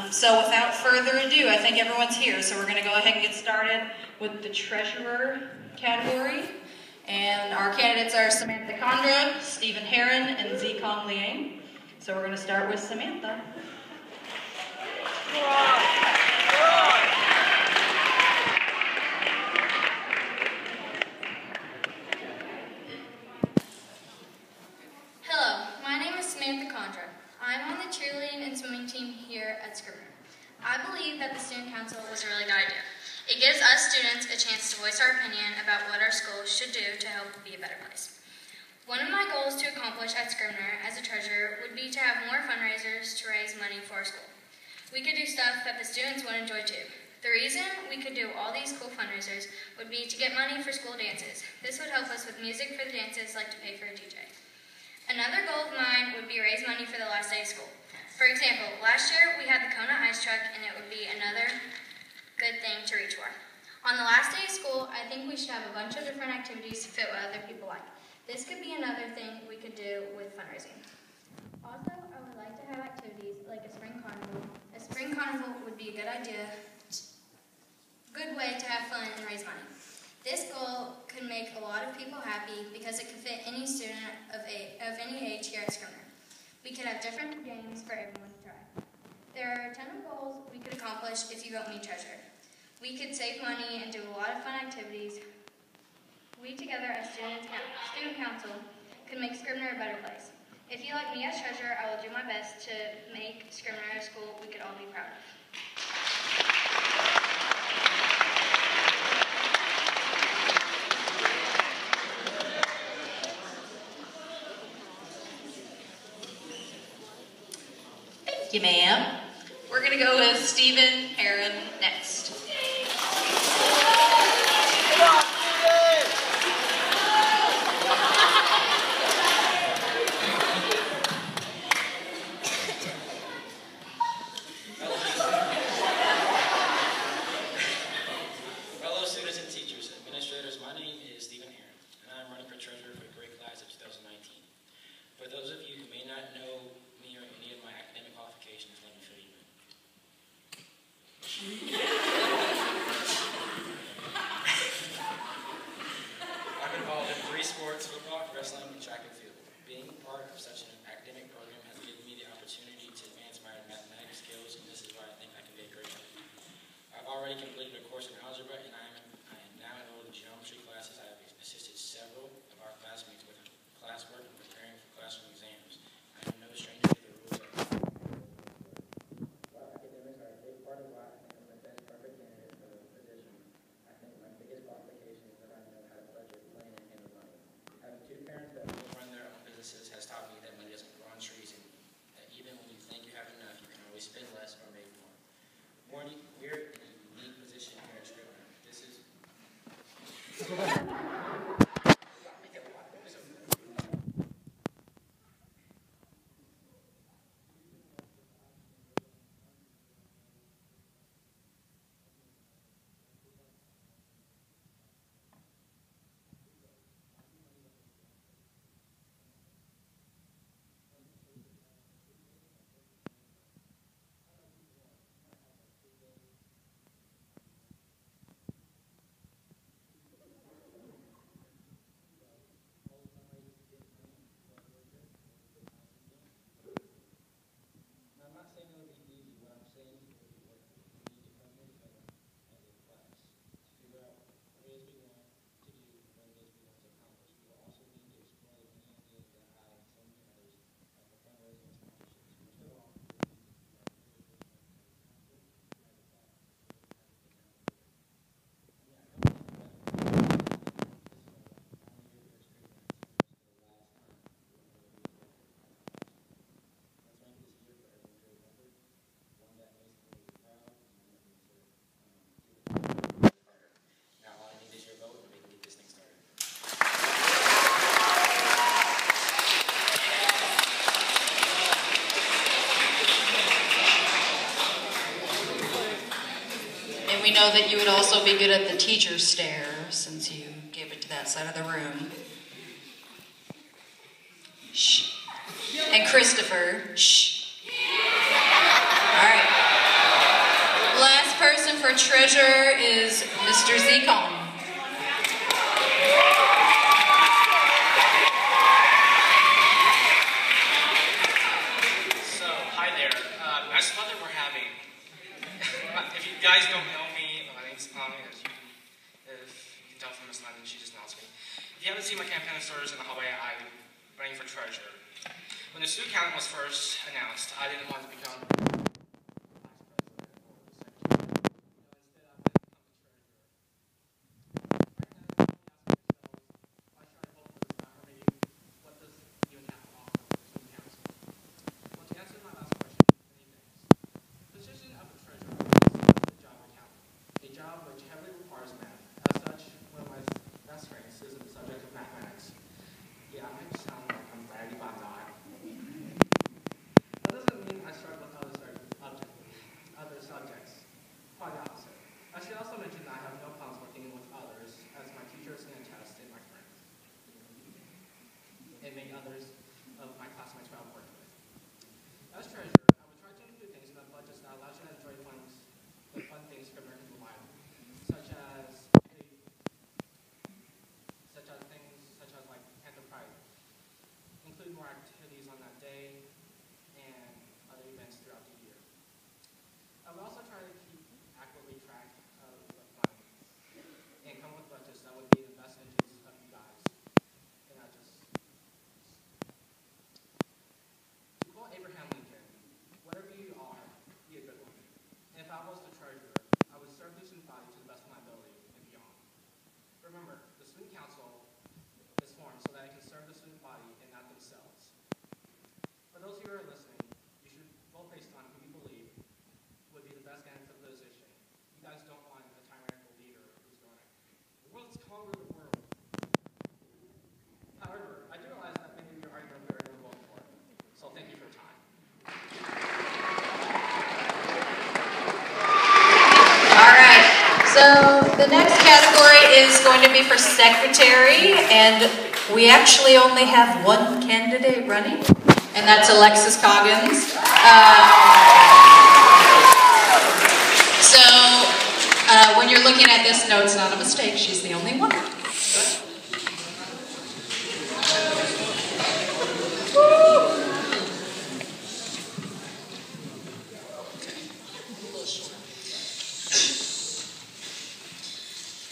So without further ado, I think everyone's here, so we're going to go ahead and get started with the treasurer category. And our candidates are Samantha Condra, Stephen Herron, and Zikong Liang. So we're going to start with Samantha. Hello, my name is Samantha Condra. I'm on the cheerleading and swimming team here at Scribner. I believe that the student council was a really good idea. It gives us students a chance to voice our opinion about what our school should do to help be a better place. One of my goals to accomplish at Scribner as a treasurer would be to have more fundraisers to raise money for our school. We could do stuff that the students would enjoy too. The reason we could do all these cool fundraisers would be to get money for school dances. This would help us with music for the dances, like to pay for a DJ. Another goal of mine would be raise money for the last day of school. For example, last year we had the Kona Ice Truck, and it would be another good thing to reach for. On the last day of school, I think we should have a bunch of different activities to fit what other people like. This could be another thing we could do with fundraising. Also, I would like to have activities like a spring carnival. A spring carnival would be a good idea, good way to have fun and raise money. This goal could make a lot of people happy because it could fit any student of any age here at Scribner. We could have different games for everyone to try. There are a ton of goals we could accomplish if you vote me treasurer. We could save money and do a lot of fun activities. We together as student council could make Scribner a better place. If you like me as treasurer, I will do my best to make Scribner a school we could all be proud of. Thank you, ma'am. We're going to go with Stephen Herron next. Fellow students and teachers, administrators, my name is Stephen Herron, and I'm running for treasurer for grade class of 2019. For those of you who may not know me or any of my academic qualifications, let me fill you in. I'm involved in 3 sports: football, wrestling, and track and field. Being part of such an academic program has given me the opportunity to advance my mathematical skills, and this is why I think I can be a great treasurer. I've already completed a course in algebra, and I am now enrolled in geometry classes. I have assisted several of our classmates with classwork and preparing for classroom exams. I am no stranger to the rules of while academics are a big part of why I think I'm the best perfect candidate for the position, I think my biggest qualification is that I know how to budget, plan, and handle money. Having 2 parents that run their own businesses has taught me that money doesn't grow on trees, and that even when you think you have enough, you can always spend less or make more. We're in a unique position here at Scribner. This is We know that you would also be good at the teacher stare, since you gave it to that side of the room. Shh. And Christopher, shh. All right. treasurer is Mr. Zekon. So, hi there. That's what we're having. If you guys don't know me, my name's Tommy. If you can tell from Miss London, she just announced me. If you haven't seen my campaign posters in the hallway, I'm running for treasurer. When the student council was first announced, I didn't want to become vice president or secretary. Instead, I wanted to become the treasurer. Right now, you ask yourselves, why should I vote for this guy? Or maybe, what does student have to offer for the student council? Well, to answer my last question, many things. The position of the treasurer is the job accountant, a job which heavily requires math. As such, one of my best strengths is in the subject of mathematics. Yeah, I might sound like I'm braggy, but I'm not. That doesn't mean I struggle with other subjects. Quite the opposite. I should also mention that I have no problems working with others, as my teachers can attest and my friends, and many others of my classmates who I've worked with. As treasurer, I would try to include things in the budget that allows you to enjoy the fun things Scribner can provide, such as like Panther Pride. Include more activities on that day and other events throughout the year. I would also try to keep accurately track of the money and come with budgets that would be in the best interests of you guys, and not just. To quote Abraham Lincoln, whatever you are, be a good one. And if I was the treasurer, I would serve the student body to the best of my ability and beyond. Remember, the student council is formed so that it can serve the student body and not themselves. For those of you who are listening, you should vote based on who you believe would be the best candidate for the position. You guys don't want a tyrannical leader who's going to, let's conquer the world. However, I do realize that many of you already know who you're voting for, so thank you for your time. All right, so the next category is going to be for secretary, and we actually only have one candidate running, and that's Alexis Coggins. When you're looking at this, no, it's not a mistake. She's the only one.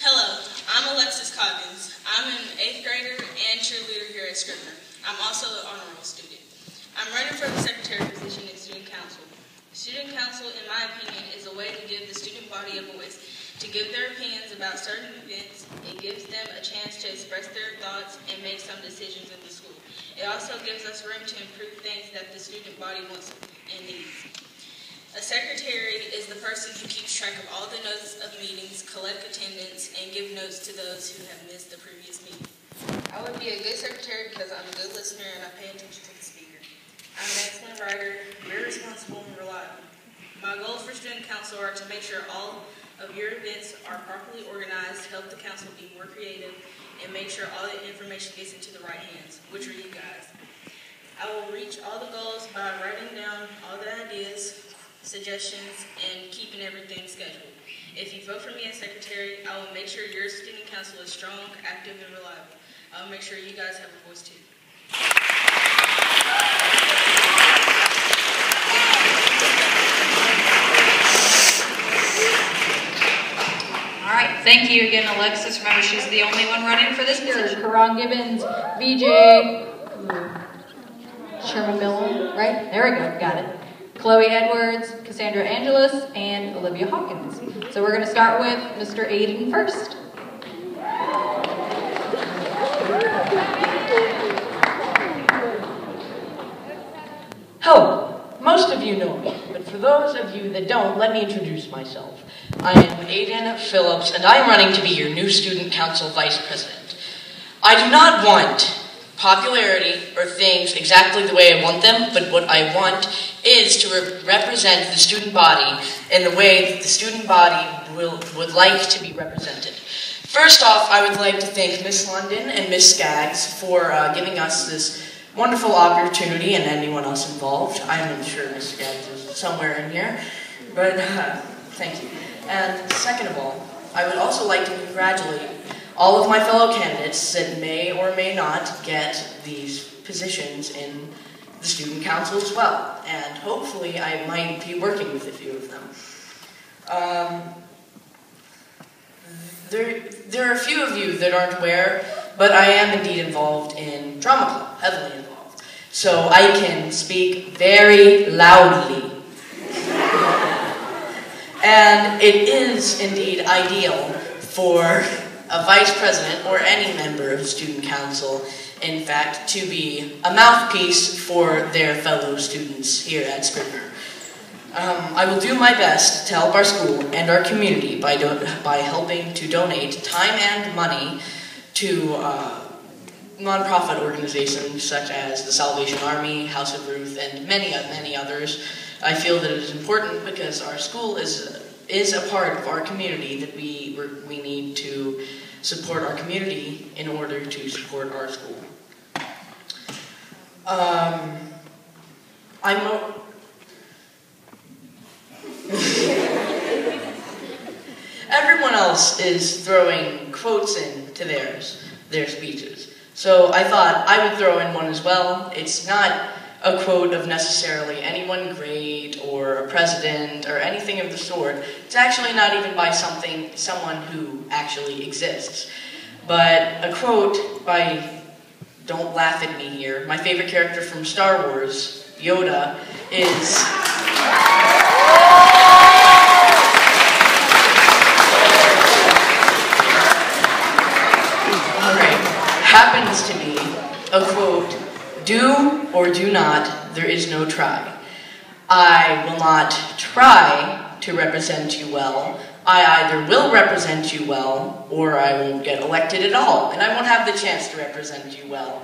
Hello, I'm Alexis Coggins. I'm an 8th grader and cheerleader here at Scribner. I'm also an honor roll student. I'm running for the secretary position in student council. Student council, in my opinion, is a way to give the student body a voice, to give their opinions about certain events. It gives them a chance to express their thoughts and make some decisions in the school. It also gives us room to improve things that the student body wants and needs. A secretary is the person who keeps track of all the notes of meetings, collect attendance, and give notes to those who have missed the previous meeting. I would be a good secretary because I'm a good listener and I pay attention to the speaker. I'm an excellent writer, very responsible and reliable. My goals for student council are to make sure all of your events are properly organized, help the council be more creative, and make sure all the information gets into the right hands, which are you guys. I will reach all the goals by writing down all the ideas, suggestions, and keeping everything scheduled. If you vote for me as secretary, I will make sure your student council is strong, active, and reliable. I will make sure you guys have a voice too. All right, thank you again, Alexis. Remember, she's the only one running for this position. Karan Gibbons, VJ, Sherman Miller, right? There we go, got it. Chloe Edwards, Cassandra Angelis, and Olivia Hawkins. So we're going to start with Mr. Aiden first. Hello. Most of you know me, but for those of you that don't, let me introduce myself. I am Aiden Phillips, and I am running to be your new student council vice president. I do not want popularity or things exactly the way I want them, but what I want is to represent the student body in the way that the student body would like to be represented. First off, I would like to thank Miss London and Miss Skaggs for giving us this wonderful opportunity, and anyone else involved. I'm sure Miss Skaggs is somewhere in here. But Thank you. And second of all, I would also like to congratulate all of my fellow candidates that may or may not get these positions in the student council as well. And hopefully I might be working with a few of them. There are a few of you that aren't aware, but I am indeed involved in drama club, heavily involved. So I can speak very loudly. And it is indeed ideal for a vice president or any member of the student council, in fact, to be a mouthpiece for their fellow students here at Scribner. I will do my best to help our school and our community by helping to donate time and money to nonprofit organizations such as the Salvation Army, House of Ruth, and many others. I feel that it is important because our school is a part of our community that we need to support our community in order to support our school. Everyone else is throwing quotes into their speeches. So I thought I would throw in one as well. It's not a quote of necessarily anyone great or a president or anything of the sort. It's actually not even by someone who actually exists. But a quote by, don't laugh at me here, my favorite character from Star Wars, Yoda, is... happens to be a quote, "Do or do not, there is no try. I will not try to represent you well. I either will represent you well, or I won't get elected at all, and I won't have the chance to represent you well."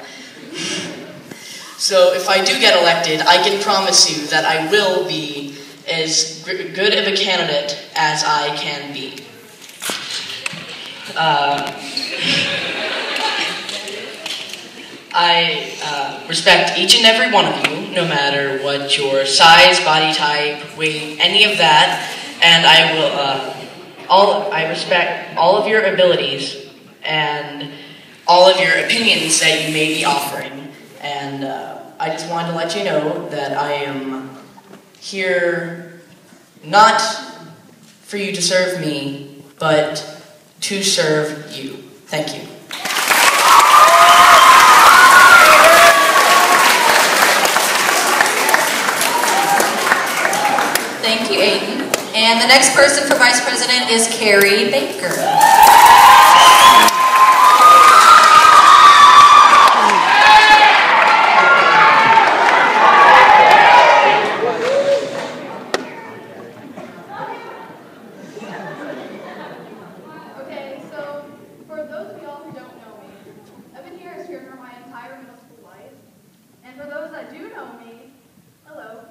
So if I do get elected, I can promise you that I will be as good of a candidate as I can be. I respect each and every one of you, no matter what your size, body type, weight, any of that, and I respect all of your abilities and all of your opinions that you may be offering, and I just wanted to let you know that I am here not for you to serve me, but to serve you. Thank you. Thank you, Aiden. And the next person for Vice President is Carrie Baker. Okay, so for those of y'all who don't know me, I've been here at Scribner my entire middle school life. And for those that do know me, hello.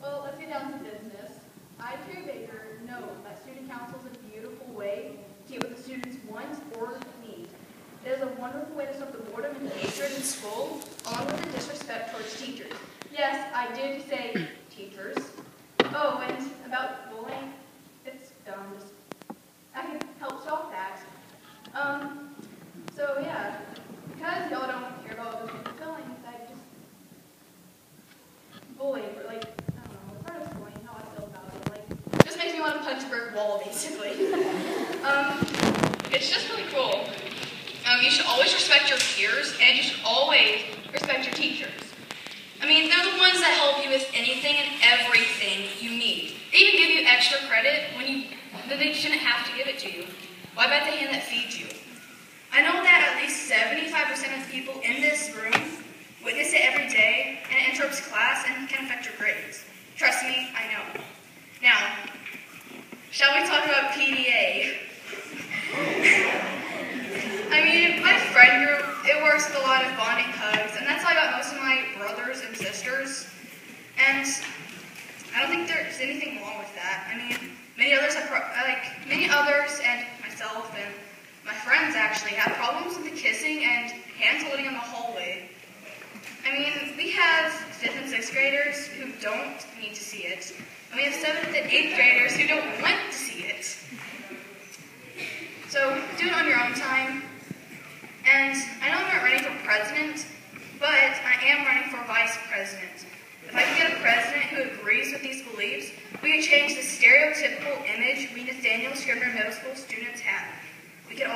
Well, let's get down to business. I, Carrie Baker, know that student council is a beautiful way to get what the students want or need. It is a wonderful way to stop the boredom and hatred in school, along with the disrespect towards teachers. Yes, I did say teachers. Oh, and about bullying, it's dumb. I can help solve that. So yeah, because y'all don't care about those people's feelings, I just bully, or like, I don't know, it's hard to explain how I feel about it. Like, it just makes me want to punch a brick wall, basically. It's just really cool. You should always respect your peers, and you should always respect your teachers. I mean, they're the ones that help you with anything and everything you need. They even give you extra credit when they shouldn't have to give it to you. Why bet the hand that feeds you? I know that at least 75% of the people in this room witness it every day, and it interrupts class and can affect your grades. Trust me, I know. Now, shall we talk about PDA? I mean, my friend group, it works with a lot of bonding hugs, and that's how I got most of my brothers and sisters. And I don't think there's anything wrong with that. I mean, many others and myself and my friends actually have problems with the kissing and hands holding in the hallway. I mean, we have 5th and 6th graders who don't need to see it, and we have 7th and 8th graders who don't want to see it. So do it on your own time. And I know I'm not running for president, but I am running for vice president. If I can get a president who agrees with these beliefs, we can change the stereotypical image we Nathaniel Scribner Middle School students have. We can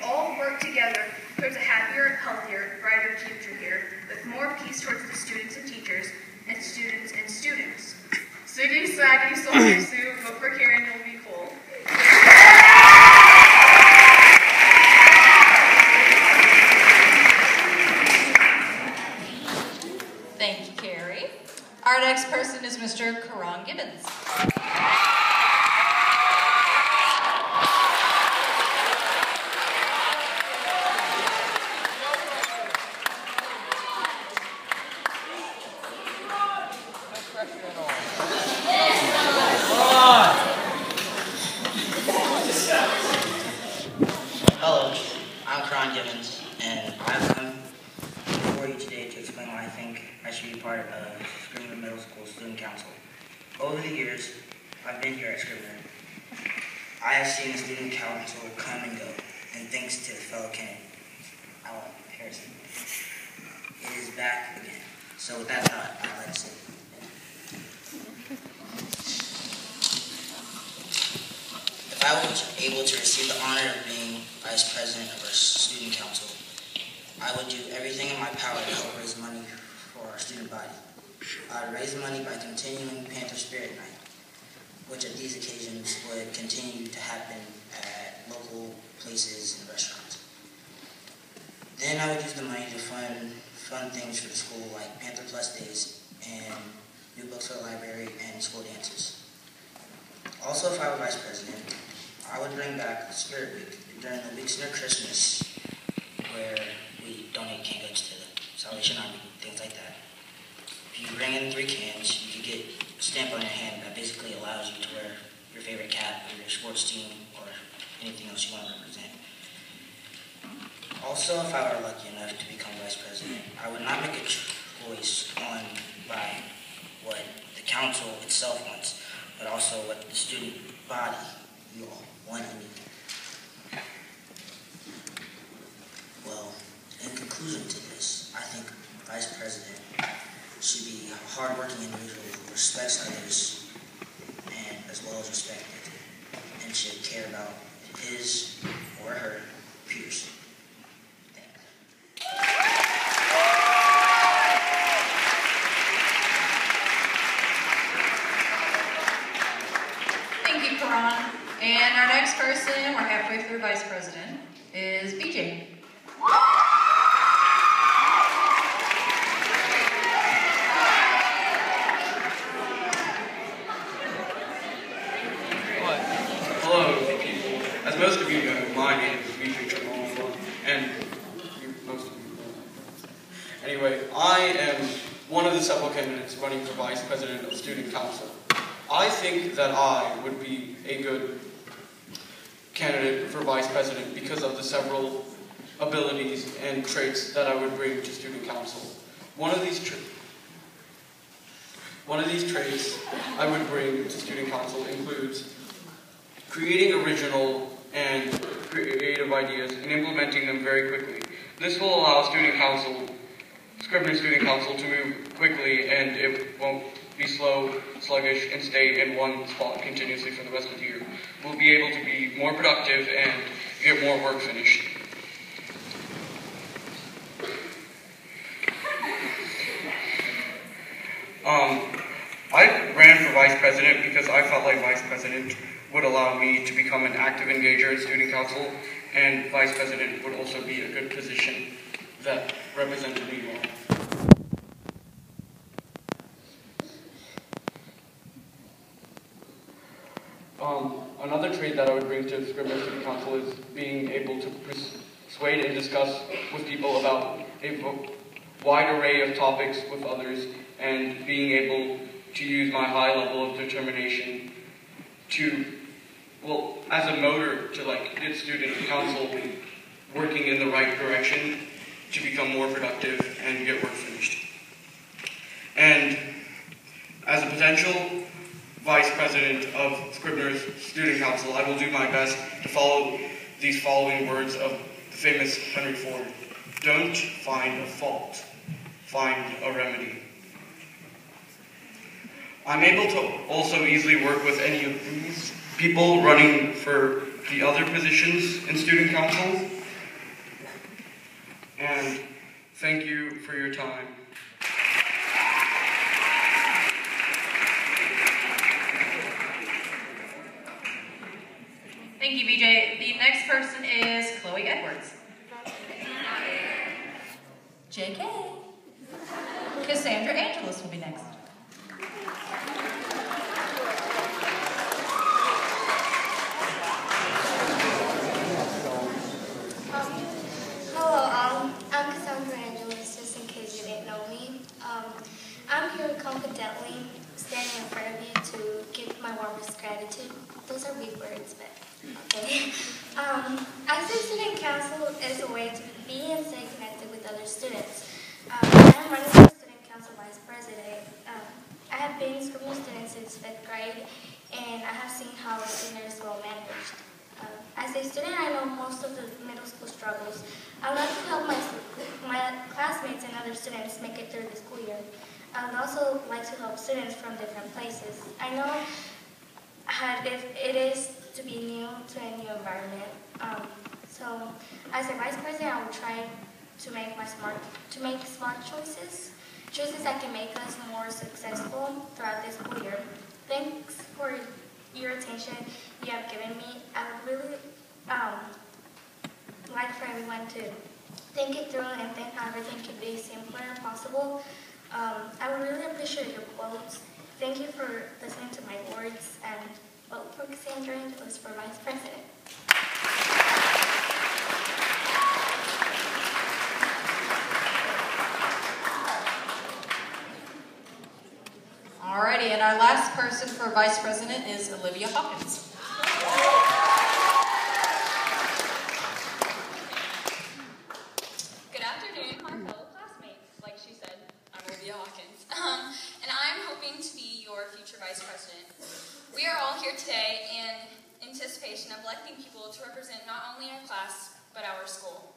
all work together towards a happier, healthier, brighter future here, with more peace towards the students and teachers, and students and students. Sugi, Swaggy, Soldier, Sue, vote for Karen, you'll be cool. Thank you, Carrie. Our next person is Mr. Karan Gibbons. Hello, I'm Karan Gibbons, and I've come before you today to explain why I think I should be part of Scribner Middle School Student Council. Over the years, I've been here at Scribner. I have seen the Student Council come and go, and thanks to fellow candidate, Harrison, it is back again. So with that thought, I'd like to say, if I was able to receive the honor of being Vice President of our Student Council, I would do everything in my power to help raise money for our student body. I would raise money by continuing Panther Spirit Night, which at these occasions would continue to happen at local places and restaurants. Then I would use the money to fund things for the school like Panther Plus Days and new books for the library and school dances. Also, if I were Vice President, I would bring back Spirit Week during the weeks near Christmas, where we donate canned goods to the Salvation Army, things like that. If you bring in 3 cans, you can get a stamp on your hand that basically allows you to wear your favorite cap or your sports team or anything else you want to represent. Also, if I were lucky enough to become Vice President, I would not make a choice by what the council itself wants, but also what the student body, you all, want and need. Well, in conclusion to this, I think Vice President should be a hardworking individual who respects others and as well as respected, and should care about his or her peers. Thank you, Karan. And our next person, we're halfway through Vice President, is BJ. Hello, people. As most of you know, my name is BJ, and most of you know. Anyway, I am one of the several candidates running for Vice President of Student Council. I think that I would be a good candidate for Vice President because of the several abilities and traits that I would bring to Student Council. One of these traits I would bring to Student Council includes creating original and creative ideas and implementing them very quickly. This will allow Scribner Student Council to move quickly, and it won't be slow, sluggish, and stay in one spot continuously for the rest of the year. We'll be able to be more productive and get more work finished. I ran for Vice President because I felt like Vice President would allow me to become an active engager in Student Council, and Vice President would also be a good position that represented me well. Another trait that I would bring to Scribner Student Council is being able to persuade and discuss with people about a wide array of topics with others, and being able to use my high level of determination to, well, as a motor to get Student Council working in the right direction to become more productive and get work finished. And as a potential vice president of Scribner's Student Council, I will do my best to follow these following words of the famous Henry Ford. Don't find a fault, find a remedy. I'm able to also easily work with any of these people running for the other positions in student council. And thank you for your time. Thank you, BJ. The next person is Chloe Edwards. JK. Cassandra Angelis will be next. Hello, I'm Cassandra Angelis, just in case you didn't know me. I'm here confidently standing in front of you to give my warmest gratitude. Those are big words, but okay. Access Student Council is a way to be and stay connected with other students. I'm running for Student Council Vice President. I have been Scribner student since 5th grade, and I have seen how Scribner is well managed. As a student, I know most of the middle school struggles. I would like to help my classmates and other students make it through the school year. I would also like to help students from different places. I know how it is to be new to a new environment. So, as a vice president, I will try to make smart choices that can make us more successful throughout this school year. Thanks for your attention you have given me. I would really like for everyone to think it through and think how everything could be simpler and possible. I would really appreciate your quotes. Thank you for listening to my words, and vote for Cassandra Angelis for Vice President. Alrighty, and our last person for Vice President is Olivia Hawkins. Good afternoon, my fellow classmates. Like she said, I'm Olivia Hawkins, and I'm hoping to be your future Vice President. We are all here today in anticipation of electing people to represent not only our class, but our school.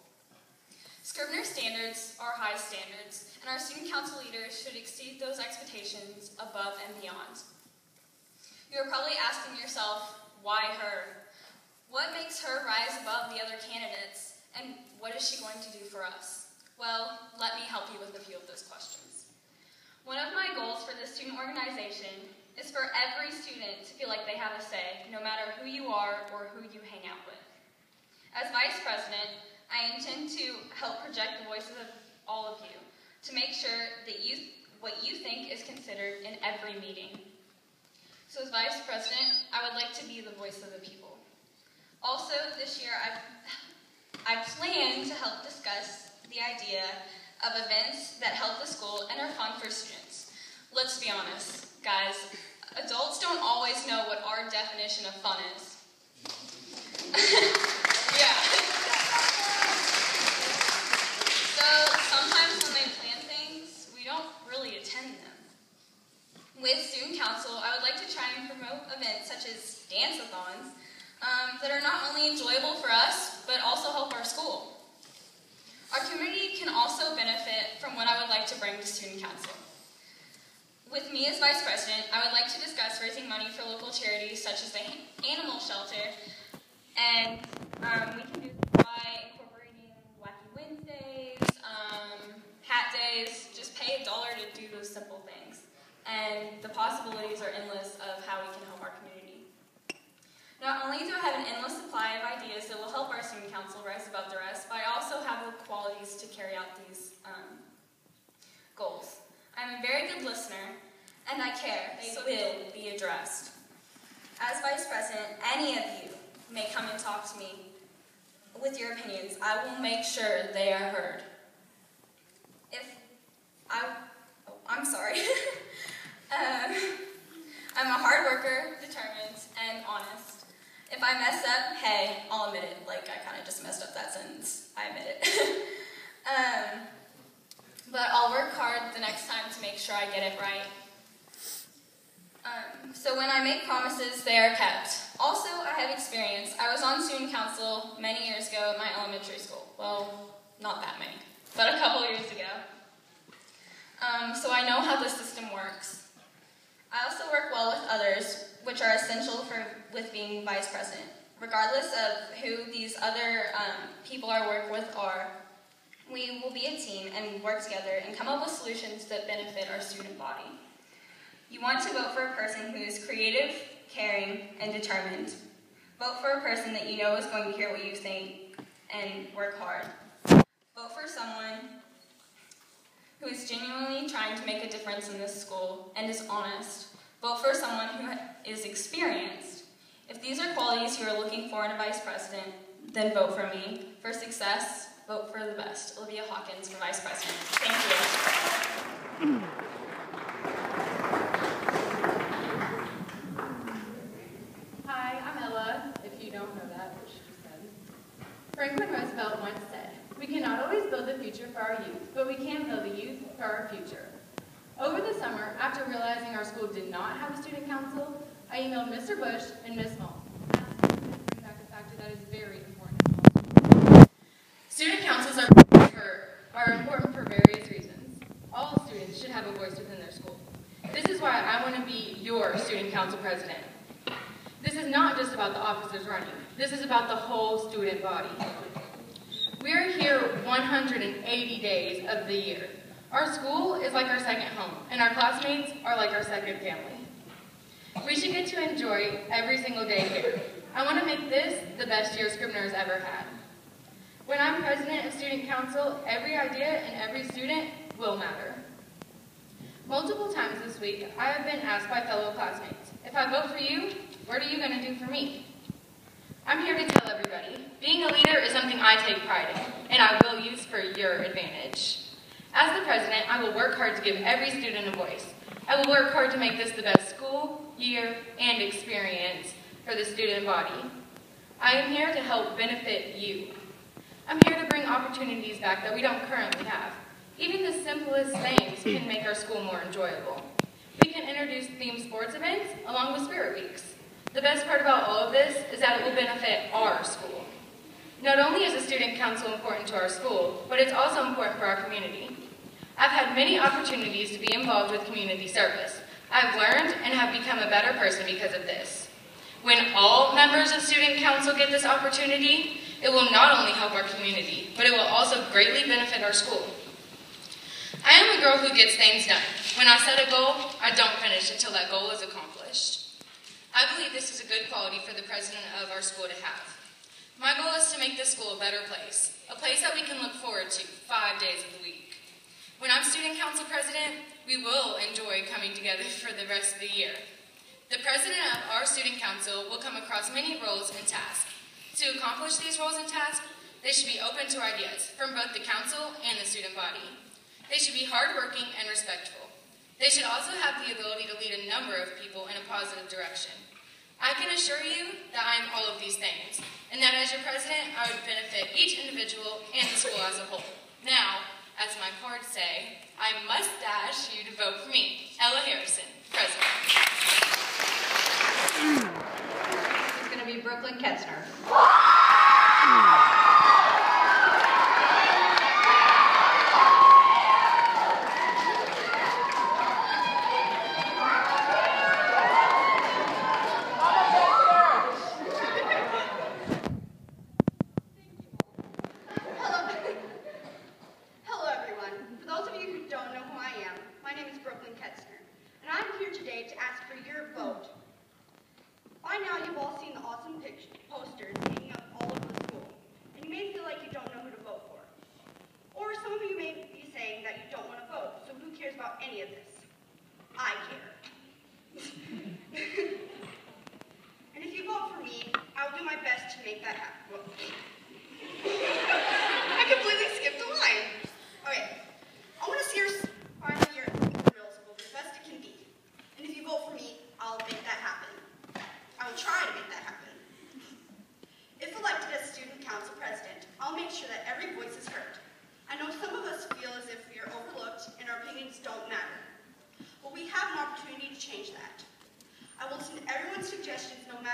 Scribner standards are high standards, and our student council leaders should exceed those expectations above and beyond. You are probably asking yourself, why her? What makes her rise above the other candidates, and what is she going to do for us? Well, let me help you with a few of those questions. One of my goals for the student organization is for every student to feel like they have a say, no matter who you are or who you hang out with. As Vice President, I intend to help project the voices of all of you to make sure that what you think is considered in every meeting. So as Vice President, I would like to be the voice of the people. Also, this year, I plan to help discuss the idea of events that help the school and are fun for students. Let's be honest, guys, adults don't always know what our definition of fun is. Yeah. So sometimes when they plan things, we don't really attend them. With Student Council, I would like to try and promote events such as dance-a-thons that are not only enjoyable for us, but also help our school. Our community can also benefit from what I would like to bring to Student Council. With me as Vice President, I would like to discuss raising money for local charities such as the animal shelter, and we can do this by incorporating Wacky Wednesdays, hat days, just pay $1 to do those simple things. And the possibilities are endless of how we can help our community. Not only do I have an endless supply of ideas that will help our student council rise above the rest, but I also have the qualities to carry out these goals. I'm a very good listener, and I care. They will be addressed. As Vice President, any of you may come and talk to me with your opinions. I will make sure they are heard. I'm sorry. I'm a hard worker, determined, and honest. If I mess up, hey, I'll admit it. Like, I kind of just messed up that sentence. I admit it. but I'll work hard the next time to make sure I get it right. So when I make promises, they are kept. Also, I have experience. I was on student council many years ago at my elementary school. Well, not that many, but a couple years ago. So I know how the system works. I also work well with others, which are essential with being vice president. Regardless of who these other people I work with are, we will be a team and work together and come up with solutions that benefit our student body. You want to vote for a person who is creative, caring, and determined. Vote for a person that you know is going to hear what you think and work hard. Vote for someone who is genuinely trying to make a difference in this school and is honest. Vote for someone who is experienced. If these are qualities you are looking for in a vice president, then vote for me. For success, vote for the best. Olivia Hawkins for vice president. Thank you. Hi, I'm Ella, if you don't know that, which she said. Franklin Roosevelt once said, "We cannot always build the future for our youth, but we can build the youth for our future." Over the summer, after realizing our school did not have a student council, I emailed Mr. Bush and Ms. Mull, asking them to bring back a factor that is very important to all schools. Student councils are important for various reasons. All students should have a voice within their school. This is why I want to be your student council president. This is not just about the officers running. This is about the whole student body. We are here 180 days of the year. Our school is like our second home, and our classmates are like our second family. We should get to enjoy every single day here. I want to make this the best year Scribner has ever had. When I'm president of student council, every idea and every student will matter. Multiple times this week, I have been asked by fellow classmates, if I vote for you, what are you going to do for me? I'm here to tell everybody, being a leader is something I take pride in, and I will use for your advantage. As the president, I will work hard to give every student a voice. I will work hard to make this the best school, year, and experience for the student body. I am here to help benefit you. I'm here to bring opportunities back that we don't currently have. Even the simplest things can make our school more enjoyable. We can introduce themed sports events along with spirit weeks. The best part about all of this is that it will benefit our school. Not only is the student council important to our school, but it's also important for our community. I've had many opportunities to be involved with community service. I've learned and have become a better person because of this. When all members of student council get this opportunity, it will not only help our community, but it will also greatly benefit our school. I am a girl who gets things done. When I set a goal, I don't finish until that goal is accomplished. I believe this is a good quality for the president of our school to have. My goal is to make this school a better place, a place that we can look forward to 5 days of the week. When I'm student council president, we will enjoy coming together for the rest of the year. The president of our student council will come across many roles and tasks. To accomplish these roles and tasks, they should be open to ideas from both the council and the student body. They should be hardworking and respectful. They should also have the ability to lead a number of people in a positive direction. I can assure you that I am all of these things, and that as your president, I would benefit each individual and the school as a whole. Now, as my cards say, I must ask you to vote for me, Ella Harrison, president. It's going to be Brooklyn Ketzner. Hello everyone. For those of you who don't know who I am, my name is Brooklyn Ketzner, and I'm here today to ask for your vote. By now you've all seen the awesome posters hanging up all over the school, and you may feel like you don't know who to vote for. Or some of you may be saying that you don't want to vote, so who cares about any of this? I care. And if you vote for me, I will do my best to make that happen. I completely skipped a line. Okay, I want to see your final year at Scribner Middle School the best it can be. And if you vote for me, I'll make that happen. I will try to make that happen. If elected as student council president, I'll make sure that every voice is heard. I know some of us feel as if we are overlooked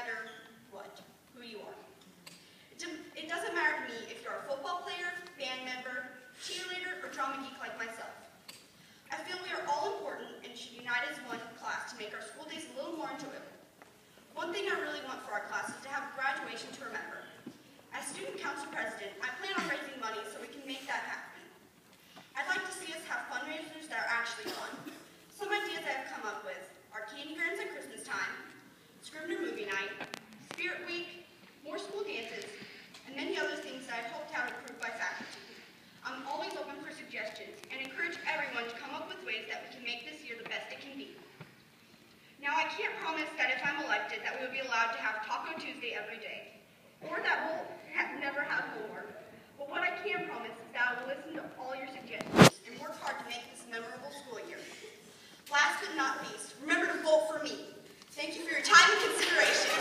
matter what, who you are. It doesn't matter to me if you're a football player, band member, cheerleader, or drama geek like myself. I feel we are all important and should unite as one class to make our school days a little more enjoyable. One thing I really want for our class is to have a graduation to remember. As student council president, I plan on raising money so we can make that happen. I'd like to see us have fundraisers that are actually fun. Some ideas I've come up with are candy grants at Christmas time, Scribner movie night, Spirit Week, more school dances, and many other things that I hope to have approved by faculty. I'm always open for suggestions and encourage everyone to come up with ways that we can make this year the best it can be. Now, I can't promise that if I'm elected that we will be allowed to have Taco Tuesday every day, or that we'll never have homework. But what I can promise is that I will listen to all your suggestions and work hard to make this a memorable school year. Last but not least, remember to vote for me. Thank you for your time and consideration.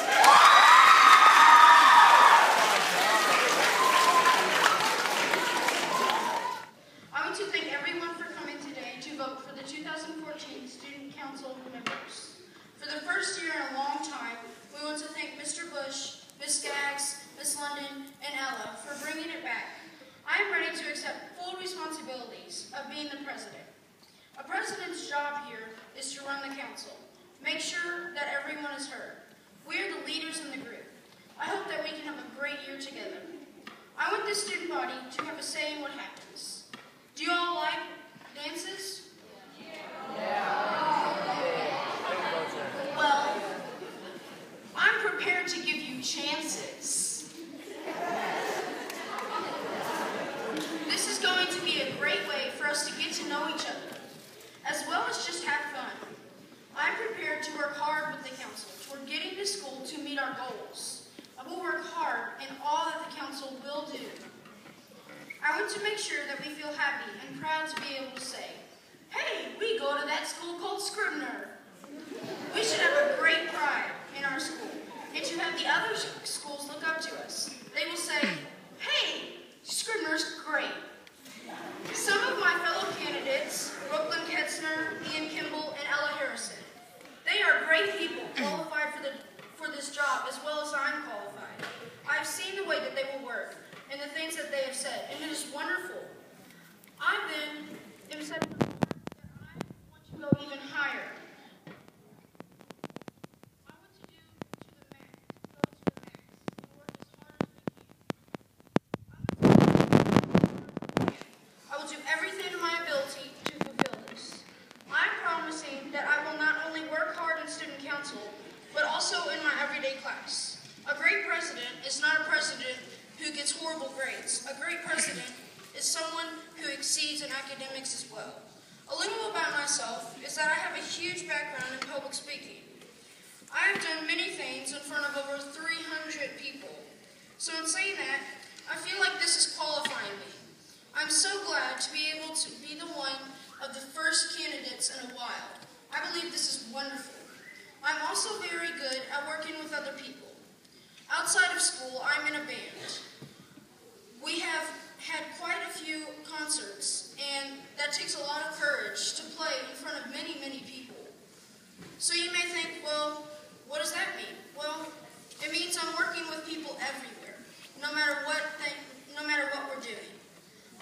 I want to thank everyone for coming today to vote for the 2014 Student Council members. For the first year in a long time, we want to thank Mr. Bush, Ms. Skaggs, Ms. London, and Ella for bringing it back. I am ready to accept full responsibilities of being the president. A president's job here is to run the council, make sure that everyone is heard. We are the leaders in the group. I hope that we can have a great year together. I want the student body to have a say in what happens. Do you all like dances? Well, I'm prepared to give you chances. This is going to be a great way for us to get to know each other, as well as just have fun. I'm prepared to work hard with the council toward getting the school to meet our goals. I will work hard in all that the council will do. I want to make sure that we feel happy and proud to be able to say, hey, we go to that school called Scribner. We should have a great pride in our school, and to have the other schools look up to us. They will say, hey, Scribner's great. Some of my fellow candidates, Brooklyn Ketzner, Ian Kimball, and Ella Harrison, they are great people qualified for this job as well as I'm qualified. I've seen the way that they will work and the things that they have said, and it is wonderful. I then am setting the bar that I want to go even higher. I want to do to the max, go to the max, and work as hard as we can. I will do everything in my ability to fulfill this. I'm promising that I will not only work hard in student council, but also in my everyday class. A great president is not a president who gets horrible grades. A great president is someone who exceeds in academics as well. A little about myself is that I have a huge background in public speaking. I have done many things in front of over 300 people. So in saying that, I feel like this is qualifying me. I'm so glad to be able to be the one of the first candidates in a while. I believe this is wonderful. I'm also very good at working with other people. Outside of school, I'm in a band. We have had quite a few concerts, and that takes a lot of courage to play in front of many, many people. So you may think, well, what does that mean? Well, it means I'm working with people everywhere, no matter what we're doing.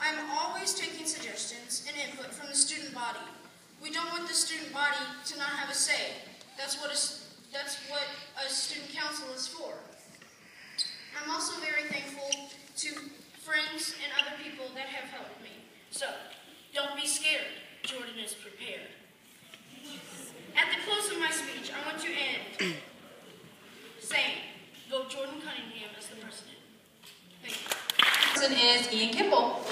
I'm always taking suggestions and input from the student body. We don't want the student body to not have a say. That's what a student council is for. I'm also very thankful to friends and other people that have helped me. So, don't be scared. Jordan is prepared. At the close of my speech, I want to end saying, vote Jordan Cunningham as the president. Thank you. Person is Ian Kimball.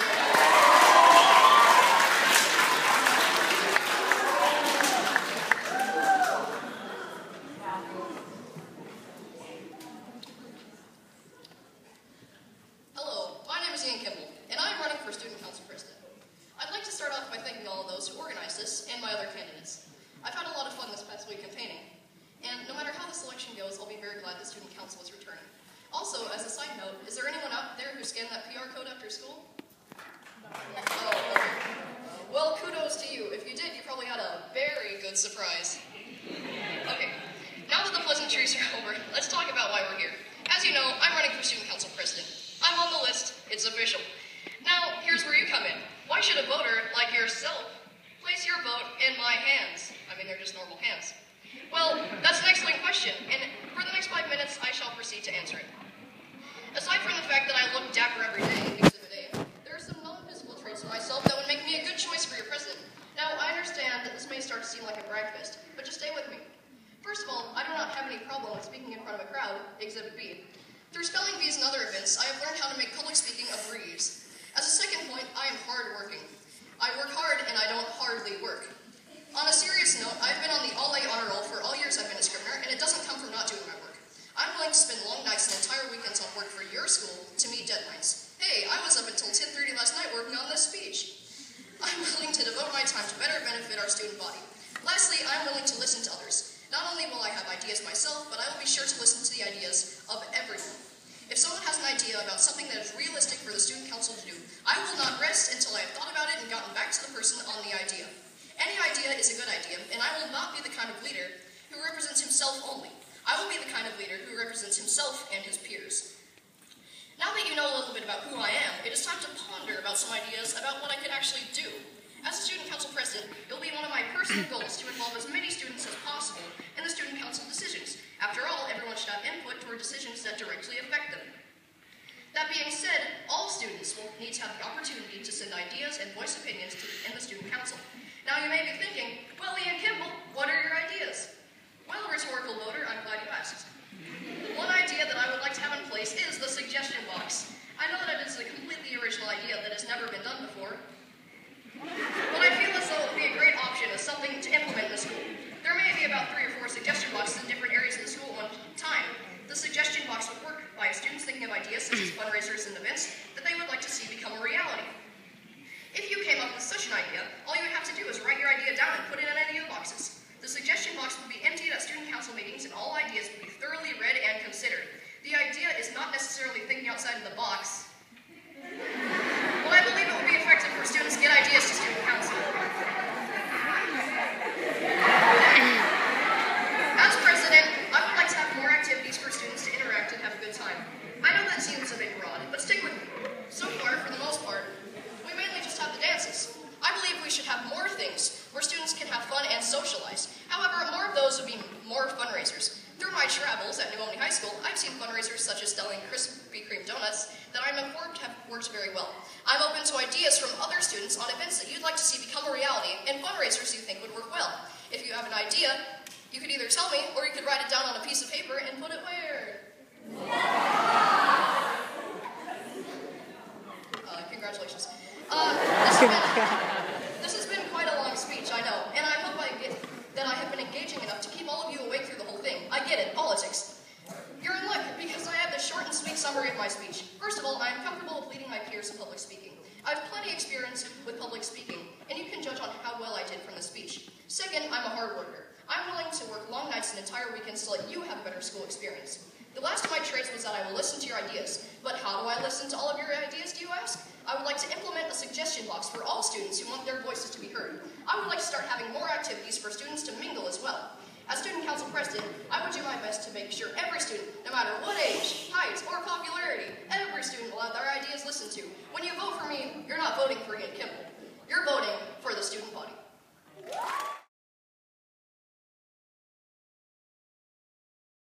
Hello, my name is Ian Kimball, and I'm running for student council president. I'd like to start off by thanking all of those who organized this and my other candidates. I've had a lot of fun this past week campaigning, and no matter how this election goes, I'll be very glad the student council is returning. Also, as a side note, is there anyone out there who scanned that PR code after school? Oh, okay. Well, kudos to you. If you did, you probably had a very good surprise. Okay, now that the pleasantries introduce are over, let's talk about why we're here. As you know, I'm running for student council president. I'm on the list. It's official. Now, here's where you come in. Why should a voter like yourself place your vote in my hands? I mean, they're just normal hands. Well, that's an excellent question, and for the next 5 minutes, I shall proceed to answer it. Aside from the fact that I look dapper every day, Exhibit A, there are some non-physical traits of myself that would make me a good choice for your president. Now, I understand that this may start to seem like a brag fest, but just stay with me. First of all, I do not have any problem with speaking in front of a crowd, Exhibit B. Through spelling bees and other events, I have learned how to make public speaking a breeze. As a second point, I am hard-working. I work hard and I don't hardly work. On a serious note, I've been on the all-A honor roll for all years I've been a Scribner, and it doesn't come from not doing my work. I'm willing to spend long nights and entire weekends on work for your school to meet deadlines. Hey, I was up until 10:30 last night working on this speech. I'm willing to devote my time to better benefit our student body. Lastly, I'm willing to listen to others. Not only will I have ideas myself, but I will be sure to listen to the ideas of everyone. If someone has an idea about something that is realistic for the student council to do, I will not rest until I have thought about it and gotten back to the person on the idea. Any idea is a good idea, and I will not be the kind of leader who represents himself only. I will be the kind of leader who represents himself and his peers. Now that you know a little bit about who I am, it is time to ponder about some ideas about what I could actually do. As a student council president, it will be one of my personal goals to involve as many students as possible in the student council decisions. After all, everyone should have input toward decisions that directly affect them. That being said, all students will need to have the opportunity to send ideas and voice opinions in the student council. Now you may be thinking, well, Ian Kimball, what are your ideas? Well, rhetorical voter, I'm glad you asked. One idea that I would like to have in place is the suggestion box. I know that it is a completely original idea that has never been done before, but I feel as though it would be a great option as something to implement in the school. There may be about 3 or 4 suggestion boxes in different areas of the school at one time. The suggestion box would work by students thinking of ideas such as fundraisers and events that they would like to see become a reality. If you came up with such an idea, all you would have to do is write your idea down and put it in any of the boxes. The suggestion box would be emptied at student council meetings and all ideas would be thoroughly read and considered. The idea is not necessarily thinking outside of the box, but I believe it would be effective for students to get ideas to student council. As president, I would like to have more activities for students to interact and have a good time. I know that seems a bit broad, but stick with me. So far, for the most part, we mainly just have the dances. I believe we should have more things where students can have fun and socialize. However, more of those would be more fundraisers. Through my travels at New Albany High School, I've seen fundraisers such as selling Krispy Kreme donuts that I'm informed have worked very well. I'm open to ideas from other students on events that you'd like to see become a reality and fundraisers you think would work well. If you have an idea, you could either tell me or you could write it down on a piece of paper and put it where? Congratulations. This has been quite a long speech, I know, and I hope that I have been engaging enough to keep all of you awake through the whole thing. I get it, politics. You're in luck because I have this short and sweet summary of my speech. First of all, I am comfortable with leading my peers in public speaking. I have plenty of experience with public speaking, and you can judge on how well I did from the speech. Second, I'm a hard worker. I'm willing to work long nights and entire weekends to let you have a better school experience. The last of my traits was that I will listen to your ideas. But how do I listen to all of your ideas, do you ask? I would like to implement a suggestion box for all students who want their voices to be heard. I would like to start having more activities for students to mingle as well. As student council president, I would do my best to make sure every student, no matter what age, height, or popularity, every student will have their ideas listened to. When you vote for me, you're not voting for Ian Kimball. You're voting for the student body.